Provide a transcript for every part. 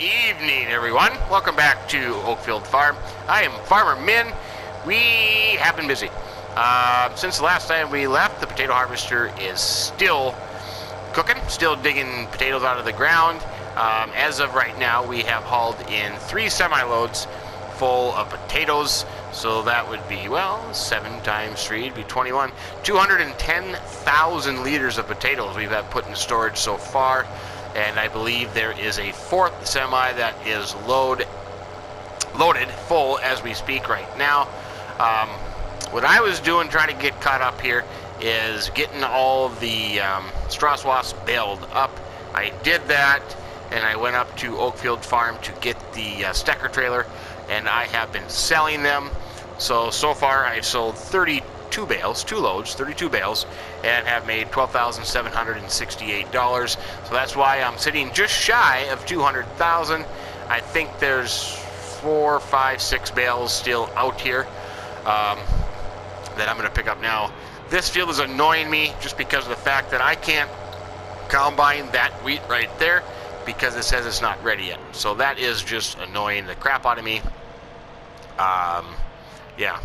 evening, everyone. Welcome back to OakField Farm. I am Farmer Minn. We have been busy. Since the last time we left, the potato harvester is still cooking, still digging potatoes out of the ground. As of right now, we have hauled in 3 semi-loads full of potatoes. So that would be, well, 7 times 3 would be 21. 210,000 liters of potatoes we've had put in storage so far. And I believe there is a 4th semi that is loaded full as we speak right now. What I was doing, trying to get caught up here, is getting all of the straw swaths baled up. I did that, and I went up to OakField Farm to get the stacker trailer, and I have been selling them. So far I've sold 32 bales, 2 loads, 32 bales, and have made $12,768. So that's why I'm sitting just shy of 200,000. I think there's 4, 5, 6 bales still out here that I'm going to pick up now. This field is annoying me just because of the fact that I can't combine that wheat right there because it says it's not ready yet. So that is just annoying the crap out of me. Yeah,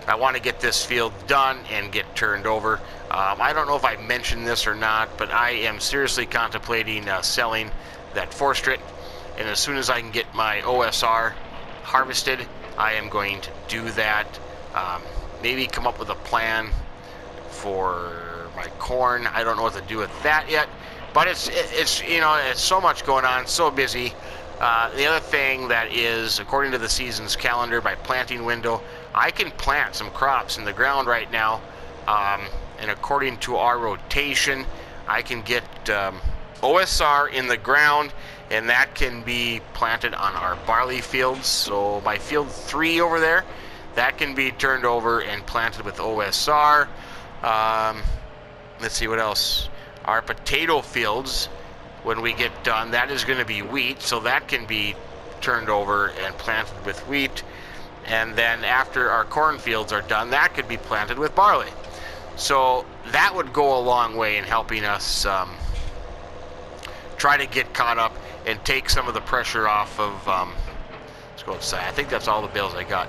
I want to get this field done and get turned over. I don't know if I mentioned this or not, but I am seriously contemplating selling that forestrit, and as soon as I can get my OSR harvested, I am going to do that. Maybe come up with a plan for my corn. I don't know what to do with that yet, but it's you know, it's so much going on, so busy. The other thing that is, according to the season's calendar, by planting window, I can plant some crops in the ground right now, and according to our rotation, I can get OSR in the ground, and that can be planted on our barley fields. So my field 3 over there, that can be turned over and planted with OSR. Let's see what else. Our potato fields, when we get done, that is going to be wheat, so that can be turned over and planted with wheat. And then after our corn fields are done, that could be planted with barley. So that would go a long way in helping us try to get caught up and take some of the pressure off of, let's go outside. I think that's all the bales I got.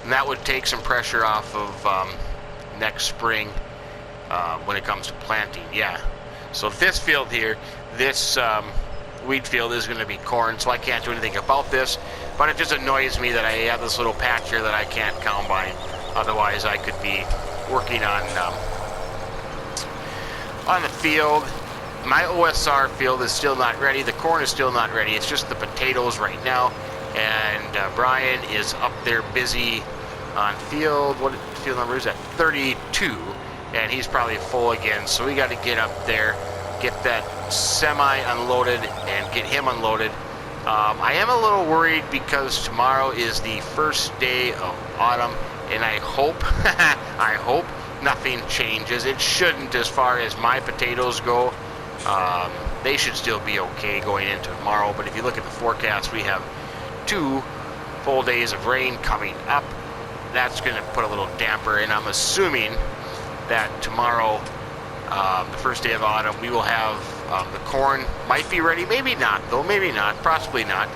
And that would take some pressure off of next spring when it comes to planting, yeah. So this field here, this wheat field is going to be corn, so I can't do anything about this. But it just annoys me that I have this little patch here that I can't combine. Otherwise, I could be working on the field. My OSR field is still not ready. The corn is still not ready. It's just the potatoes right now. And Brian is up there busy on field. What field number is that? 32. And he's probably full again. So we got to get up there, get that semi unloaded, and get him unloaded. I am a little worried because tomorrow is the first day of autumn, and I hope, I hope nothing changes. It shouldn't as far as my potatoes go. They should still be okay going into tomorrow, but if you look at the forecast, we have 2 full days of rain coming up. That's going to put a little damper, and I'm assuming that tomorrow, the first day of autumn, we will have the corn might be ready, maybe not though, maybe not, possibly not.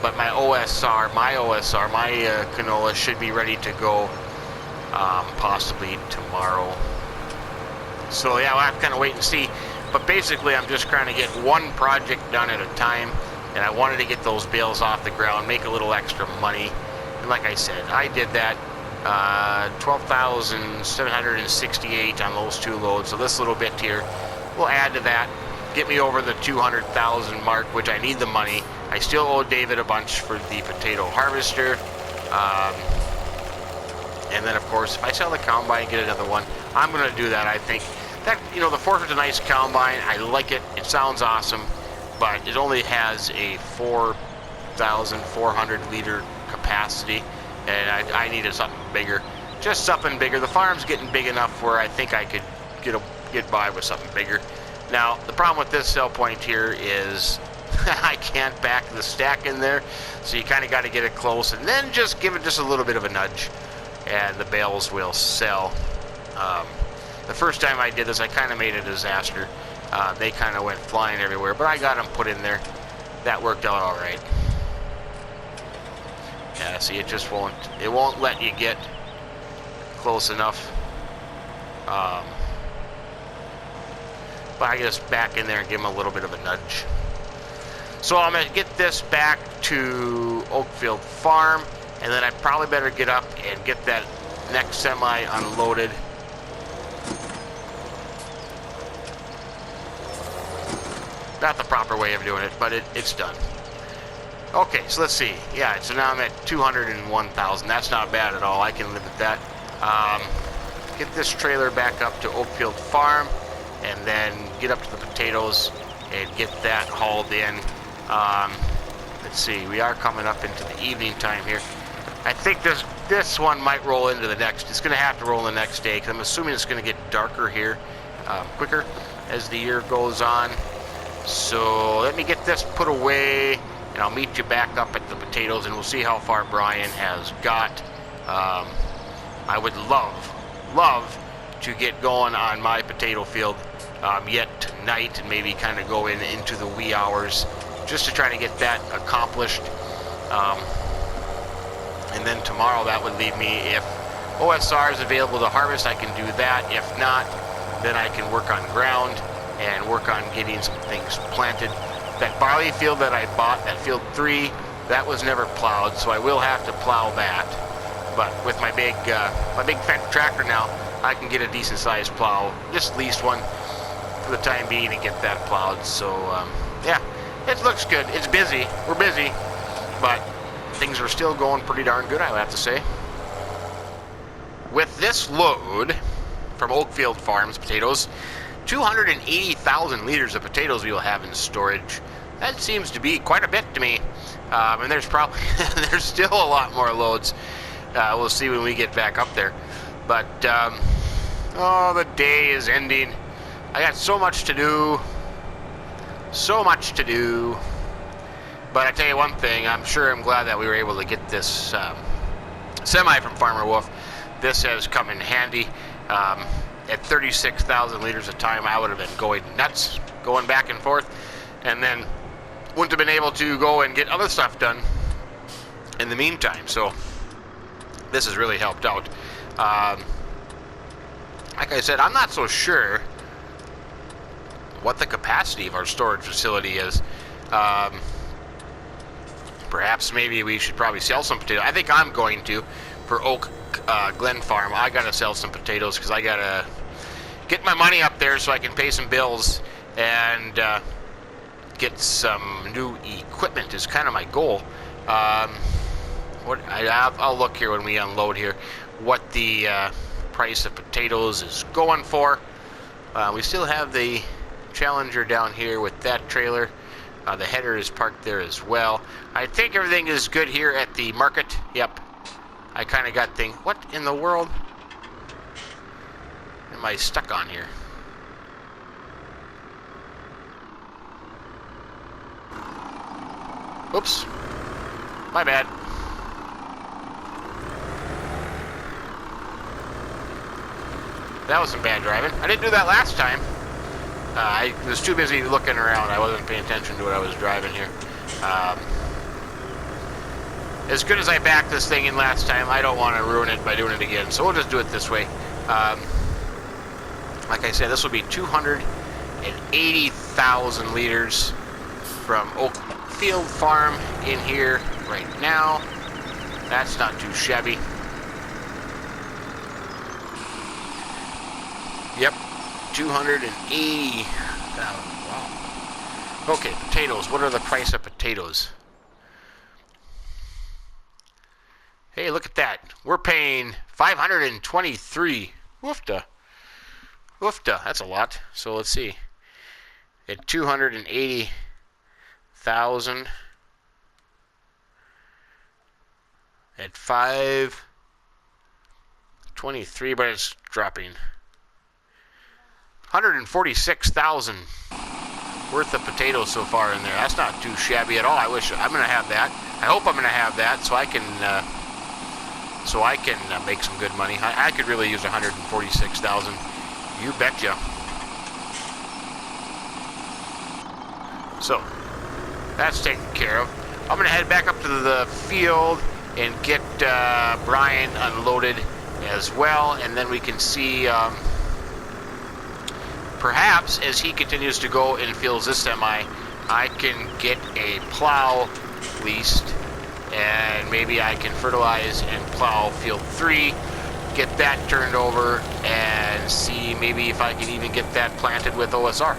But my OSR, my canola should be ready to go possibly tomorrow. So yeah, we'll have to kind of wait and see. But basically, I'm just trying to get one project done at a time, and I wanted to get those bales off the ground, make a little extra money. And like I said, I did that. 12,768 on those 2 loads. So this little bit here will add to that, get me over the 200,000 mark, which I need the money. I still owe David a bunch for the potato harvester. And then, of course, if I sell the combine and get another one, I'm going to do that. I think that, you know, the Forest's a nice combine. I like it. It sounds awesome, but it only has a 4,400 liter capacity. And I needed something bigger, just something bigger. The farm's getting big enough where I think I could get by with something bigger. Now, the problem with this sell point here is I can't back the stack in there, so you kind of got to get it close and then just give it just a little bit of a nudge, and the bales will sell. The first time I did this, I kind of made a disaster. They kind of went flying everywhere, but I got them put in there. that worked out all right. Yeah, see, it just won't let you get close enough. But I just back in there and give him a little bit of a nudge. So I'm going to get this back to OakField Farm, and then I probably better get up and get that next semi unloaded. Not the proper way of doing it, but it's done. Okay, so let's see. Yeah, so now I'm at 201,000. That's not bad at all. I can live with that. Get this trailer back up to OakField Farm, and then get up to the potatoes and get that hauled in. Let's see. We are coming up into the evening time here. I think this one might roll into the next. It's going to have to roll the next day, because I'm assuming it's going to get darker here quicker as the year goes on. So let me get this put away, and I'll meet you back up at the potatoes, and we'll see how far Brian has got. I would love to get going on my potato field yet tonight, and maybe kind of go into the wee hours just to try to get that accomplished. And then tomorrow, that would leave me, if OSR is available to harvest, I can do that. If not, then I can work on ground and work on getting some things planted. That barley field that I bought, that field 3, that was never plowed, so I will have to plow that. But with my big Fendt tractor now, I can get a decent sized plow, just lease one for the time being, and get that plowed. So yeah, it looks good. It's busy. We're busy, but things are still going pretty darn good, I would have to say. With this load from OakField Farm's potatoes, 280,000 liters of potatoes we will have in storage. That seems to be quite a bit to me. And there's probably there's still a lot more loads. We'll see when we get back up there. But oh, the day is ending. I got so much to do. So much to do. But I tell you one thing, I'm glad that we were able to get this semi from Farmer Wolf. This has come in handy. At 36,000 liters a time, I would have been going nuts, going back and forth, and then wouldn't have been able to go and get other stuff done in the meantime. So this has really helped out. Like I said, I'm not so sure what the capacity of our storage facility is. Perhaps maybe we should probably sell some potatoes. I think I'm going to, for Oak Glen Farm. I gotta sell some potatoes, because I gotta get my money up there so I can pay some bills and get some new equipment is kind of my goal. I'll look here when we unload here what the price of potatoes is going for. We still have the Challenger down here with that trailer. The header is parked there as well. I think everything is good here at the market. Yep. I kind of got things. What in the world am I stuck on here? Oops. My bad. That was some bad driving. I didn't do that last time. I was too busy looking around. I wasn't paying attention to what I was driving here. As good as I backed this thing in last time, I don't want to ruin it by doing it again. So we'll just do it this way. Like I said, this will be 280,000 liters from OakField Farm in here right now. That's not too shabby. Yep, 280,000. Wow. Okay, potatoes. What are the price of potatoes? Hey, look at that. We're paying $523. Woofda. Woofda. That's a lot. So let's see. At 280,000 at 523, but it's dropping. 146,000 worth of potatoes so far in there. That's not too shabby at all. I'm going to have that. I hope I'm going to have that so I can make some good money. I could really use 146,000. You betcha. So That's taken care of. I'm going to head back up to the field and get Brian unloaded as well, and then we can see perhaps as he continues to go and fills this semi, I can get a plow leased, and maybe I can fertilize and plow field 3, get that turned over, and see maybe if I can even get that planted with OSR.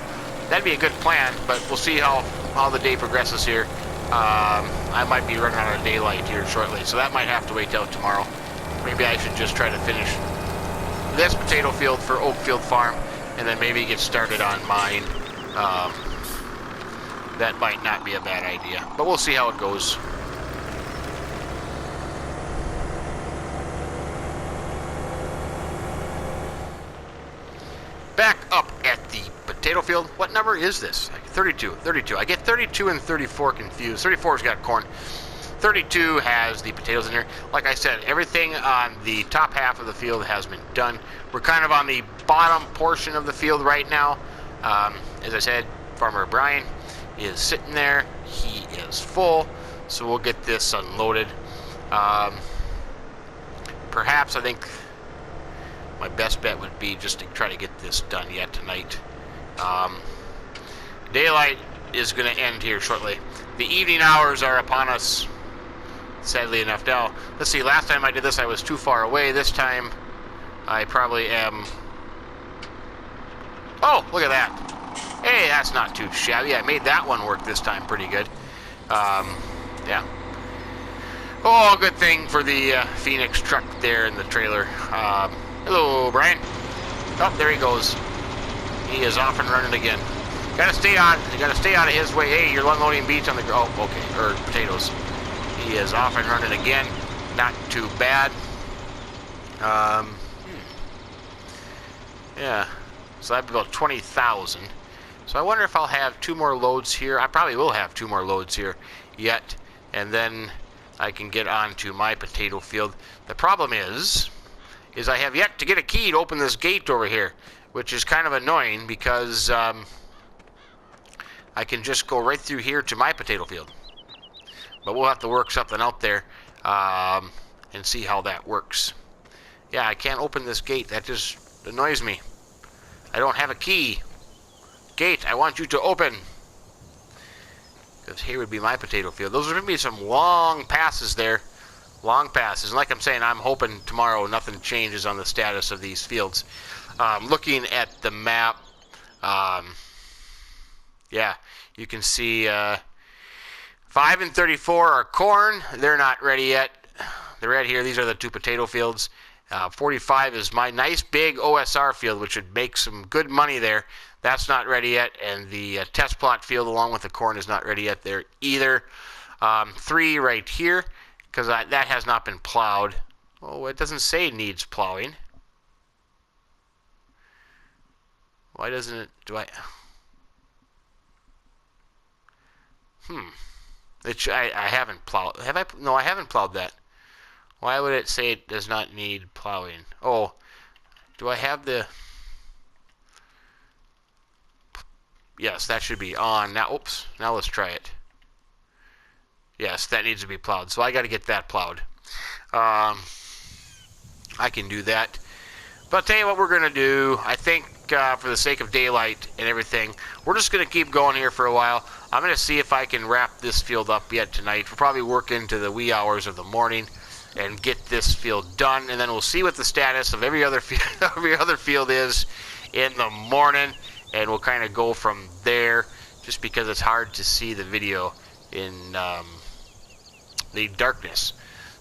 That'd be a good plan, but we'll see how the day progresses here. I might be running out of daylight here shortly, so that might have to wait till tomorrow. Maybe I should just try to finish this potato field for OakField Farm, and then maybe get started on mine. That might not be a bad idea, but we'll see how it goes. Back up at the potato field. What number is this? 32. 32. I get 32 and 34 confused. 34's got corn. 32 has the potatoes in here. Like I said, everything on the top half of the field has been done. We're kind of on the bottom portion of the field right now. As I said, Farmer Brian is sitting there. He is full, so we'll get this unloaded. Perhaps I think my best bet would be just to try to get this done yet tonight. Daylight is going to end here shortly. The evening hours are upon us, sadly enough. Now, let's see, last time I did this I was too far away. This time I probably am... Oh, look at that. Hey, that's not too shabby. I made that one work this time pretty good. Yeah. Oh, good thing for the Phoenix truck there in the trailer. Hello, Brian. Oh, there he goes. He is off and running again. Gotta stay out of his way. Hey, you're unloading beets on the... Oh, okay. Or potatoes. He is off and running again. Not too bad. Yeah. So that'd be about 20,000. So I wonder if I'll have 2 more loads here. I probably will have 2 more loads here yet. And then I can get on to my potato field. The problem is I have yet to get a key to open this gate over here, which is kind of annoying because I can just go right through here to my potato field. But we'll have to work something out there and see how that works. Yeah, I can't open this gate. That just annoys me. I don't have a key. Gate, I want you to open. Because here would be my potato field. Those are going to be some long passes there. Long passes. And like I'm saying, I'm hoping tomorrow nothing changes on the status of these fields. Looking at the map, yeah, you can see 5 and 34 are corn. They're not ready yet. They're right here. These are the 2 potato fields. 45 is my nice big OSR field, which would make some good money there. That's not ready yet. And the test plot field along with the corn is not ready yet there either. 3 right here, because that has not been plowed. Oh, it doesn't say it needs plowing. Why doesn't it... Do I... I haven't plowed... Have I... No, I haven't plowed that. Why would it say it does not need plowing? Oh, do I have the... Yes, that should be on. Now, oops. Now let's try it. Yes, that needs to be plowed. So I got to get that plowed. I can do that. But I'll tell you what we're going to do. I think for the sake of daylight and everything, we're just going to keep going here for a while. I'm going to see if I can wrap this field up yet tonight. We'll probably work into the wee hours of the morning and get this field done. And then we'll see what the status of every other field is in the morning. And we'll kind of go from there, just because it's hard to see the video in the darkness.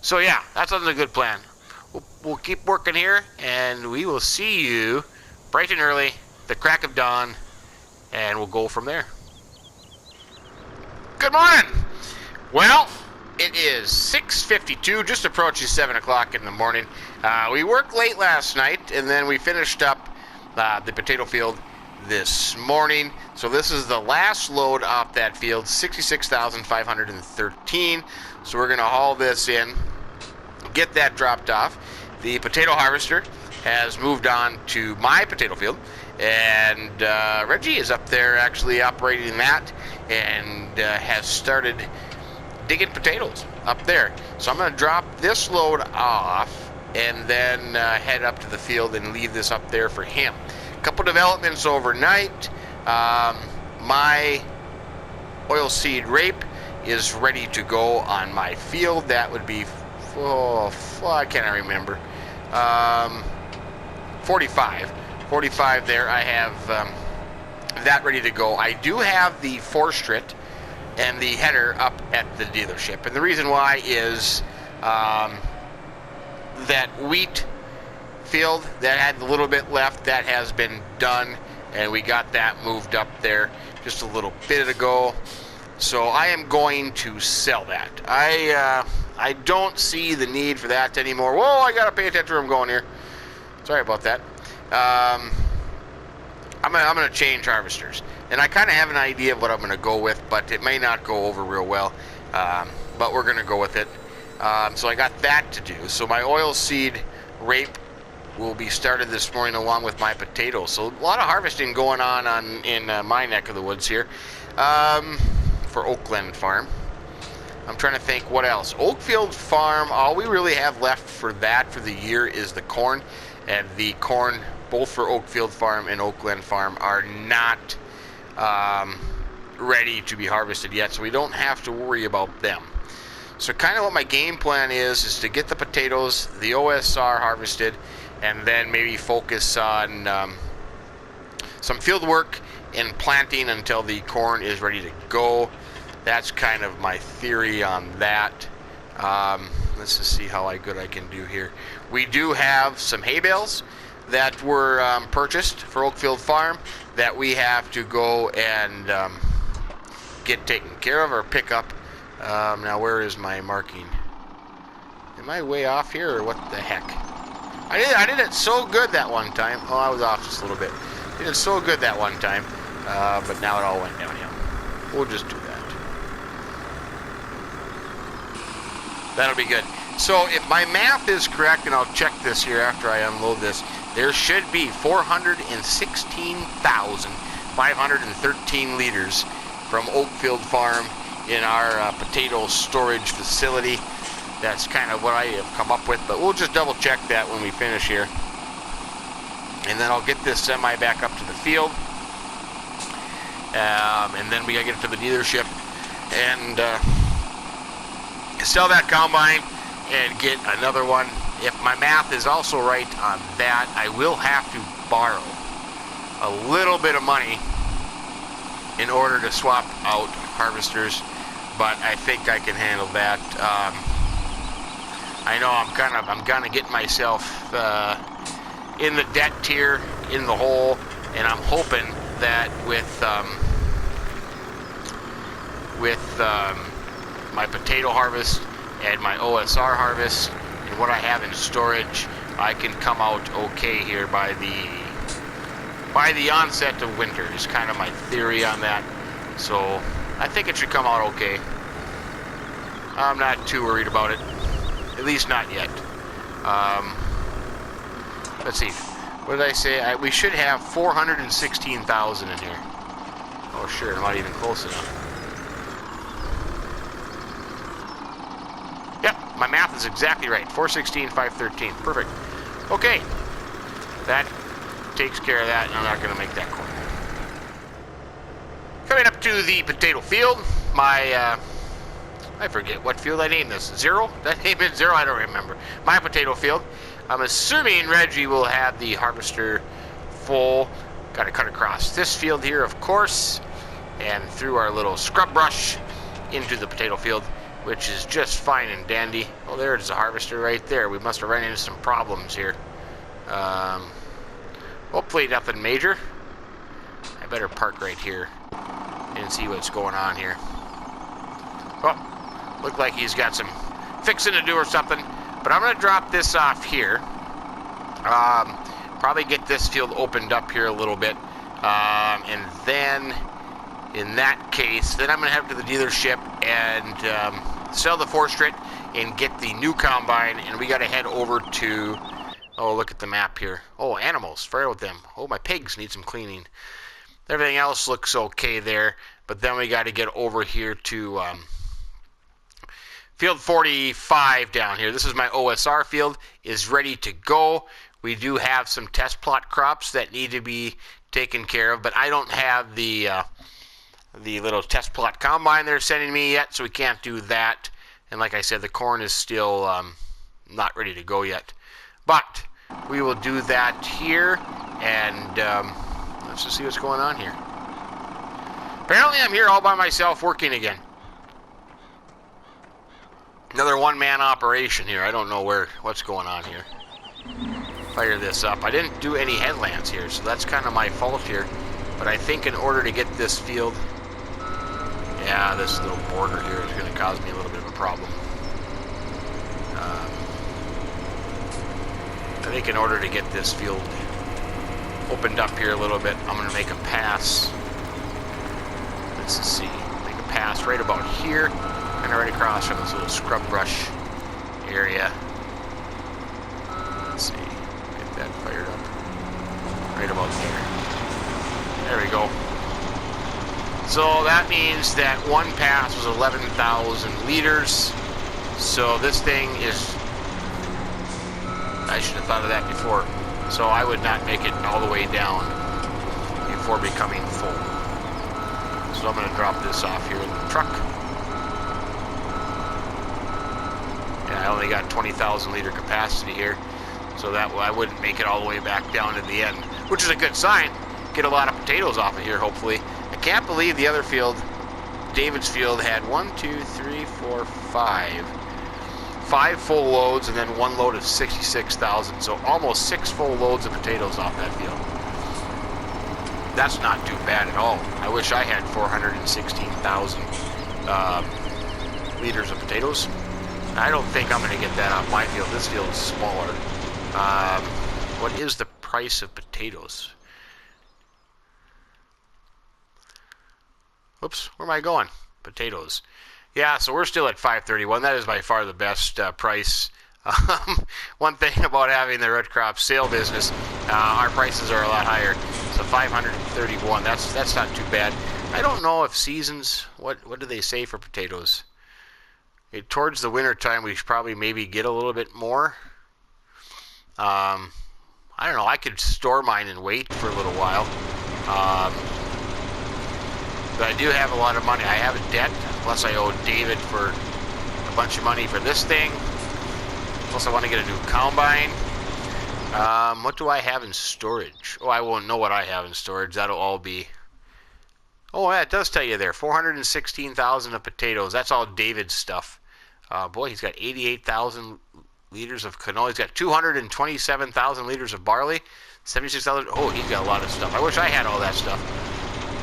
So yeah, that sounds like a good plan. We'll keep working here, and we will see you bright and early, the crack of dawn, and we'll go from there. Good morning! Well, it is 6:52, just approaching 7 o'clock in the morning. We worked late last night, and then we finished up the potato field this morning. So this is the last load off that field, 66,513. So we're going to haul this in, get that dropped off. The potato harvester has moved on to my potato field, And Reggie is up there actually operating that and has started digging potatoes up there. So I'm going to drop this load off and then head up to the field and leave this up there for him. A couple developments overnight. My oilseed rape is ready to go on my field. That would be, I can't remember, 45 there. I have that ready to go. I do have the forestrit and the header up at the dealership, and the reason why is that wheat field that had a little bit left, that has been done, and we got that moved up there just a little bit ago. So I am going to sell that. I don't see the need for that anymore. Whoa, I gotta pay attention where I'm going here. Sorry about that. I'm gonna change harvesters, and I kind of have an idea of what I'm gonna go with, but it may not go over real well. But we're gonna go with it. So I got that to do. So my oilseed rape will be started this morning along with my potatoes. So a lot of harvesting going on in my neck of the woods here for Oak Glen Farm. I'm trying to think what else. OakField Farm, all we really have left for that for the year is the corn. And the corn, both for OakField Farm and Oak Glen Farm, are not ready to be harvested yet, so we don't have to worry about them. So kind of what my game plan is to get the potatoes, the OSR harvested, and then maybe focus on some field work and planting until the corn is ready to go. That's kind of my theory on that. Let's just see how good I can do here. We do have some hay bales that were purchased for OakField Farm that we have to go and get taken care of or pick up. Now where is my marking? Am I way off here or what the heck? I did it so good that one time. Oh, I was off just a little bit. I did it so good that one time, but now it all went downhill. We'll just do that. That'll be good. So if my math is correct, and I'll check this here after I unload this, there should be 416,513 liters from OakField Farm in our potato storage facility. That's kind of what I have come up with, but we'll just double check that when we finish here. And then I'll get this semi back up to the field. And then we gotta get it to the dealership and sell that combine and get another one. If my math is also right on that, I will have to borrow a little bit of money in order to swap out harvesters, but I think I can handle that. I know I'm kind of getting myself in the debt tier, in the hole, and I'm hoping that with my potato harvest and my OSR harvest and what I have in storage, I can come out okay here by the onset of winter is kind of my theory on that. So I think it should come out okay. I'm not too worried about it, at least not yet. Let's see, what did I say? We should have 416,000 in here. Oh sure, I'm not even close enough. Yep, my math is exactly right. 416,513. Perfect. Okay. That takes care of that, and I'm not going to make that corner. Coming up to the potato field. My, I forget what field I named this. Zero? That name is Zero? I don't remember. My potato field. I'm assuming Reggie will have the harvester full. Got to cut across this field here, of course, and through our little scrub brush into the potato field, which is just fine and dandy. Oh, there's the harvester right there. We must have run into some problems here. Hopefully nothing major. I better park right here and see what's going on here. Oh, look like he's got some fixing to do or something. But I'm going to drop this off here. Probably get this field opened up here a little bit. And then, in that case, then I'm going to head to the dealership and sell the forestrit and get the new combine. And we got to head over to Oh, look at the map here. Oh, animals. Forget about them. Oh, my pigs need some cleaning. Everything else looks okay there. But then we got to get over here to field 45 down here. This is my OSR field. Is ready to go. We do have some test plot crops that need to be taken care of, but I don't have the little test plot combine they're sending me yet, so we can't do that. And like I said, the corn is still not ready to go yet. But we will do that here, and let's just see what's going on here. Apparently I'm here all by myself working again. Another one-man operation here. I don't know what's going on here. Fire this up. I didn't do any headlands here, so that's kind of my fault here. But I think in order to get this field... Yeah, this little border here is going to cause me a little bit of a problem. I think in order to get this field opened up here a little bit, I'm going to make a pass. Let's see. Make a pass right about here, and right across from this little scrub brush area. Let's see. Get that fired up. Right about there. There we go. So that means that one pass was 11,000 liters. So this thing is... I should have thought of that before. So I would not make it all the way down before becoming full. So I'm going to drop this off here in the truck. And I only got 20,000 liter capacity here. So that I wouldn't make it all the way back down to the end. Which is a good sign. Get a lot of potatoes off of here, hopefully. I can't believe the other field, David's field, had 5 full loads and then one load of 66,000. So almost 6 full loads of potatoes off that field. That's not too bad at all. I wish I had 416,000 liters of potatoes. I don't think I'm going to get that off my field. This field is smaller. What is the price of potatoes? Oops, where am I going? Potatoes. Yeah, so we're still at $5.31. That is by far the best price. One thing about having the red crop sale business, our prices are a lot higher. So $531. That's not too bad. I don't know if seasons. What do they say for potatoes? Towards the winter time, we should probably maybe get a little bit more. I don't know. I could store mine and wait for a little while. But I do have a lot of money. I have a debt, plus I owe David for a bunch of money for this thing. Plus I want to get a new combine. What do I have in storage? Oh, I won't know what I have in storage. That'll all be... Oh, yeah, it does tell you there. 416,000 of potatoes. That's all David's stuff. Boy, he's got 88,000 liters of canola. He's got 227,000 liters of barley. 76,000... Oh, he's got a lot of stuff. I wish I had all that stuff.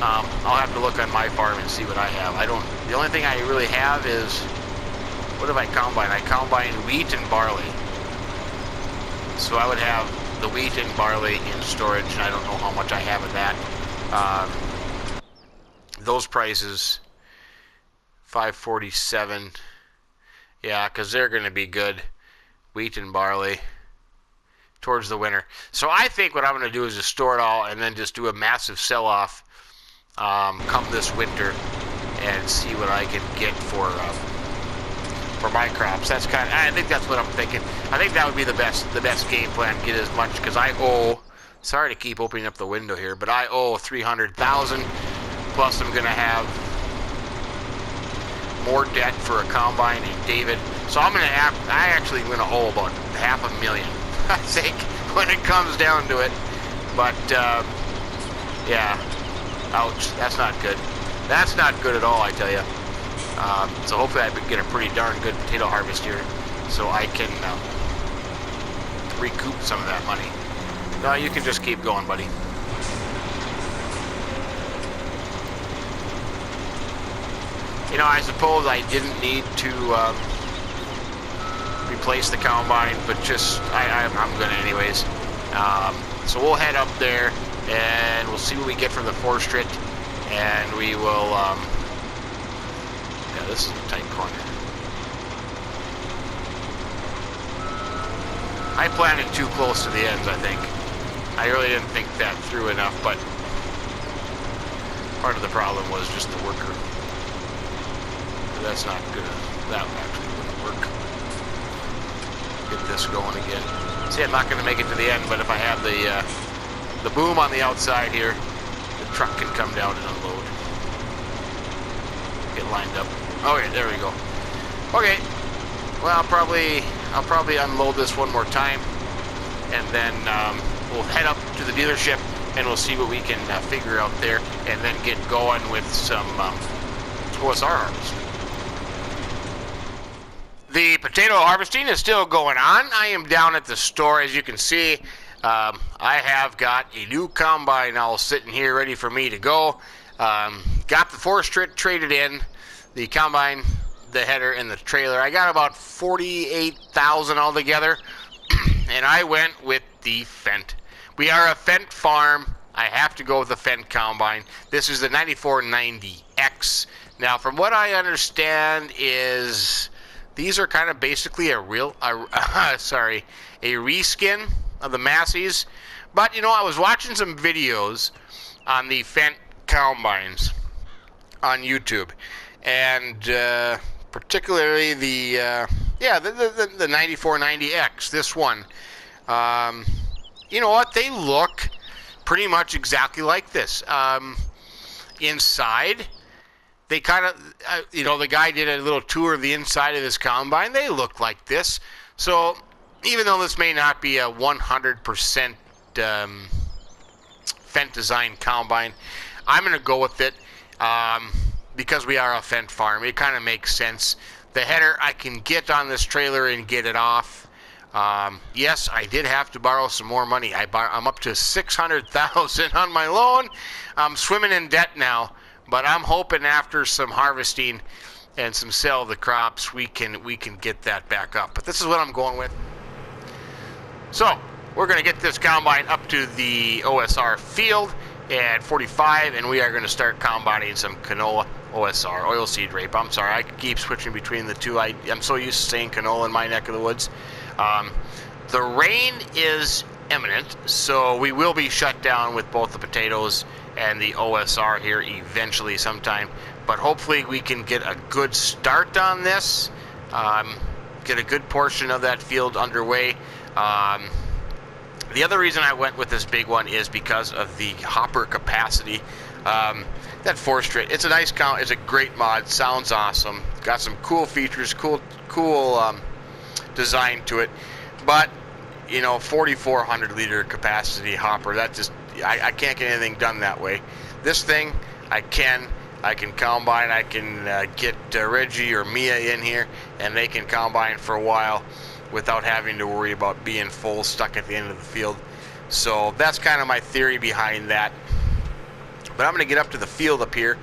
I'll have to look on my farm and see what I have. The only thing I really have is, what have I combined? I combined wheat and barley. So I would have the wheat and barley in storage, and I don't know how much I have of that. Those prices, $5.47. Yeah, because they're going to be good. Wheat and barley towards the winter. So I think what I'm going to do is just store it all and then just do a massive sell-off come this winter and see what I can get for my crops. That's I think that's what I'm thinking. I think that would be the best game plan. Get as much, because I owe. Sorry to keep opening up the window here, but I owe 300,000. Plus, I'm going to have more debt for a combine and David. So I actually going to owe about $500,000. I think when it comes down to it. But yeah. Ouch, that's not good. That's not good at all, I tell you. So hopefully I get a pretty darn good potato harvest here so I can recoup some of that money. No, you can just keep going, buddy. You know, I suppose I didn't need to replace the combine, but just, I'm going to anyways. So we'll head up there. And we'll see what we get from the forestry, and we will, yeah, this is a tight corner. I planted too close to the ends, I think. I really didn't think that through enough, but part of the problem was just the worker. That's not good. That actually wouldn't work. Get this going again. See, I'm not going to make it to the end, but if I have the boom on the outside here, the truck can come down and unload. Get lined up. Okay, there we go. Okay. Well, I'll probably unload this one more time, and then we'll head up to the dealership and we'll see what we can figure out there, and then get going with some OSR harvest. The potato harvesting is still going on. I am down at the store, as you can see. I have got a new combine all sitting here ready for me to go. Got the forest traded in, the combine, the header, and the trailer. I got about 48,000 altogether, and I went with the Fendt. We are a Fendt Farm. I have to go with the Fendt combine. This is the 9490X. Now, from what I understand, is these are kind of basically a reskin of the Massey's. But, you know, I was watching some videos on the Fendt combines on YouTube, and particularly the 9490X, this one. You know what? They look pretty much exactly like this. Inside, they kind of, the guy did a little tour of the inside of this combine. They look like this. So even though this may not be a 100% Fendt design combine, I'm going to go with it because we are a Fendt farm. It kind of makes sense. The header I can get on this trailer and get it off. Yes, I did have to borrow some more money. I'm up to $600,000 on my loan. I'm swimming in debt now, but I'm hoping after some harvesting and some sale of the crops, we can get that back up. But this is what I'm going with. So we're going to get this combine up to the OSR field at 45, and we are going to start combining some canola OSR, oilseed rape. I'm sorry, I keep switching between the two. I'm so used to saying canola in my neck of the woods. The rain is imminent, so we will be shut down with both the potatoes and the OSR here eventually sometime. But hopefully we can get a good start on this, get a good portion of that field underway. The other reason I went with this big one is because of the hopper capacity. That forest rate, it's a nice it's a great mod, sounds awesome, got some cool features, cool design to it, but 4,400 liter capacity hopper, that just, I can't get anything done that way. This thing, I can combine, I can get Reggie or Mia in here, and they can combine for a while without having to worry about being full, stuck at the end of the field. So that's kind of my theory behind that. But I'm going to get up to the field up here,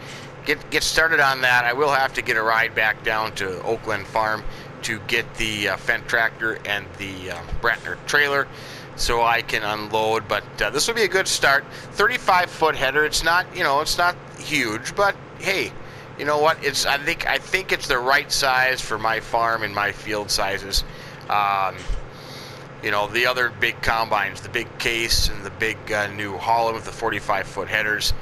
get started on that. I will have to get a ride back down to Oak Glen Farm to get the Fendt tractor and the Brantner trailer so I can unload. But this will be a good start. 35-foot header. It's not, it's not huge, but hey, you know what? I think it's the right size for my farm and my field sizes. The other big combines, the big case and the big new Holland with the 45-foot headers,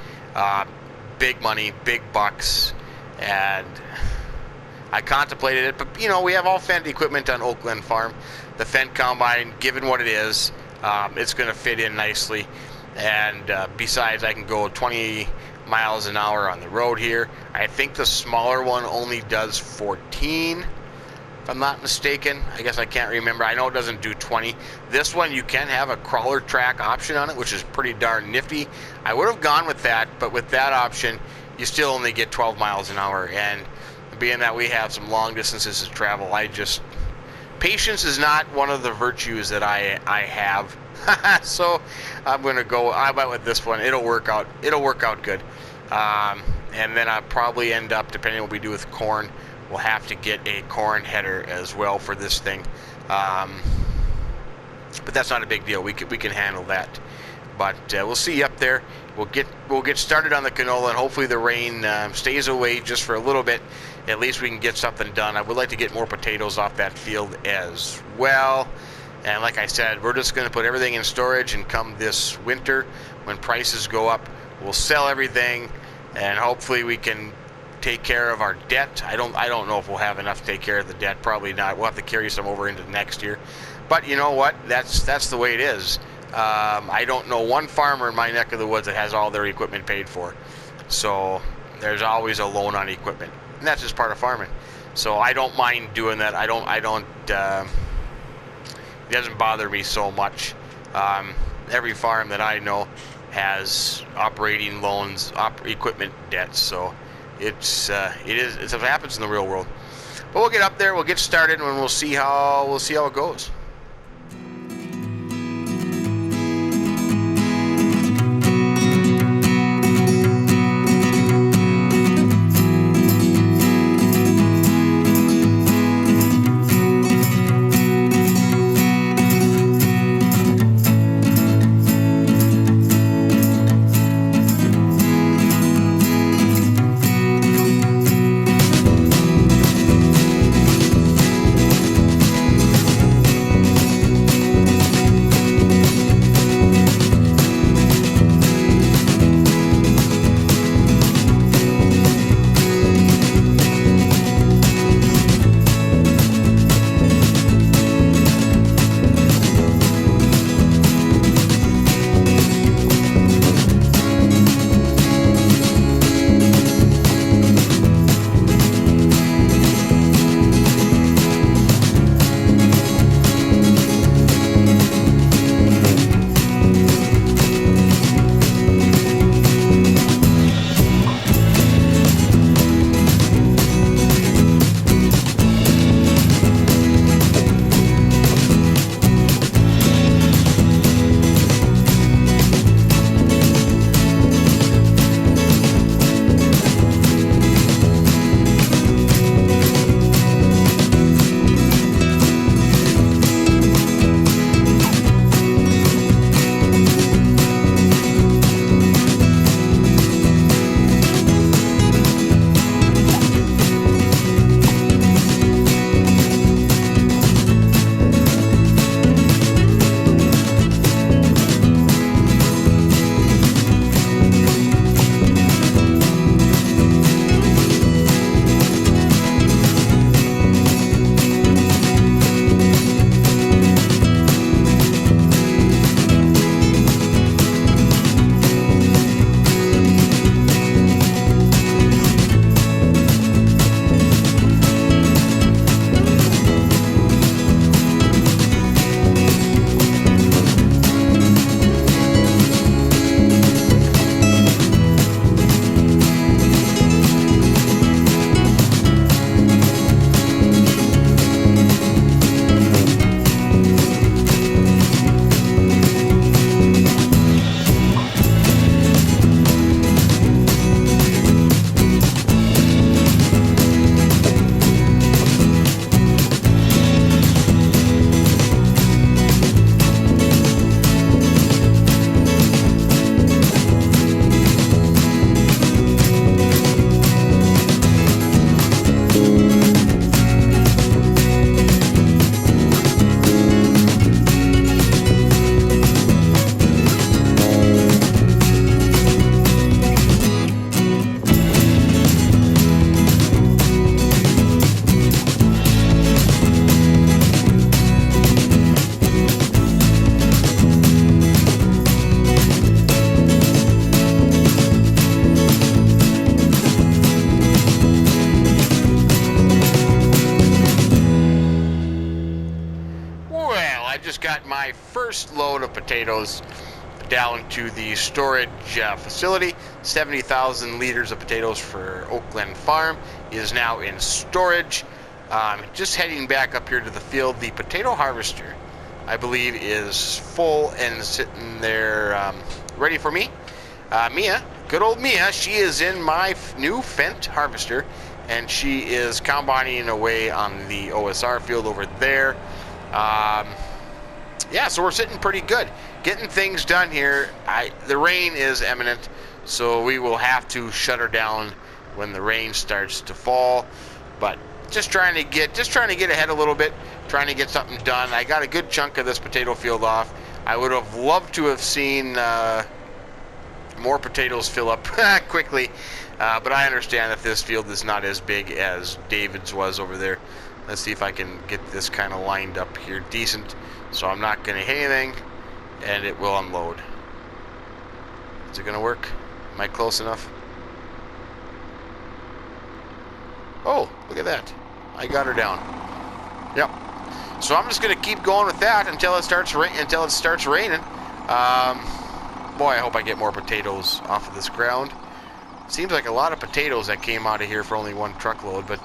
big money, big bucks, and I contemplated it, but we have all Fendt equipment on Oak Glen Farm. The Fendt combine, given what it is, it's going to fit in nicely, and besides, I can go 20 miles an hour on the road here. I think the smaller one only does 14. If I'm not mistaken. I guess I can't remember. I know it doesn't do 20. This one, you can have a crawler track option on it, which is pretty darn nifty. I would have gone with that, but with that option, you still only get 12 miles an hour. And being that we have some long distances to travel, patience is not one of the virtues that I have. So I'm going to go, I went with this one. It'll work out good. And then I'll probably end up, depending on what we do with corn, we'll have to get a corn header as well for this thing, but that's not a big deal. We can handle that. But we'll see you up there. We'll get started on the canola, and hopefully the rain stays away just for a little bit. At least we can get something done. I would like to get more potatoes off that field as well. And like I said, we're just going to put everything in storage, and come this winter when prices go up, we'll sell everything, and hopefully we can take care of our debt. I don't know if we'll have enough to take care of the debt. Probably not. We'll have to carry some over into next year. But you know what? That's the way it is. I don't know one farmer in my neck of the woods that has all their equipment paid for. So there's always a loan on equipment, and that's just part of farming. So I don't mind doing that. It doesn't bother me so much. Every farm that I know has operating loans, equipment debts. So it happens in the real world. But we'll get up there, we'll get started, and we'll see how it goes. My first load of potatoes down to the storage facility. 70,000 liters of potatoes for Oak Glen Farm is now in storage. Just heading back up here to the field. The potato harvester, I believe, is full and sitting there ready for me. Mia, good old Mia, she is in my new Fendt harvester, and she is combining away on the OSR field over there. Yeah, so we're sitting pretty good. Getting things done here. The rain is imminent, so we will have to shut her down when the rain starts to fall. But just trying to get ahead a little bit, trying to get something done. I got a good chunk of this potato field off. I would have loved to have seen more potatoes fill up quickly, but I understand that this field is not as big as David's was over there. Let's see if I can get this kind of lined up here decent, so I'm not going to hit anything, and it will unload. Is it going to work? Am I close enough? Oh, look at that. I got her down. Yep. So I'm just going to keep going with that until it starts raining. Boy, I hope I get more potatoes off of this ground. Seems like a lot of potatoes that came out of here for only one truckload, but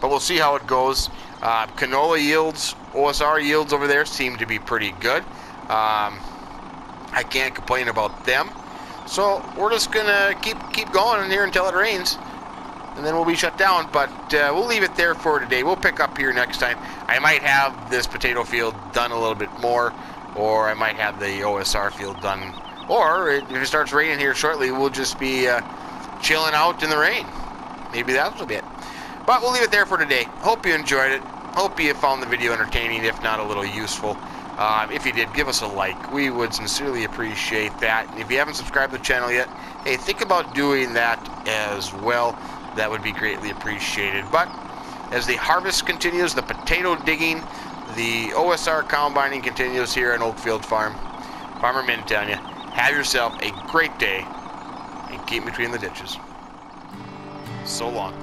we'll see how it goes. Canola yields, OSR yields over there seem to be pretty good. I can't complain about them. So we're just gonna keep going in here until it rains, and then we'll be shut down. But we'll leave it there for today. We'll pick up here next time. I might have this potato field done a little bit more, or I might have the OSR field done. Or if it starts raining here shortly, we'll just be chilling out in the rain. Maybe that'll be it. But we'll leave it there for today. Hope you enjoyed it. Hope you found the video entertaining, if not a little useful. If you did, give us a like. We would sincerely appreciate that. And if you haven't subscribed to the channel yet, hey, think about doing that as well. That would be greatly appreciated. But as the harvest continues, the potato digging, the OSR combining continues here at OakField Farm. Farmer Minn telling you, have yourself a great day and keep between the ditches. So long.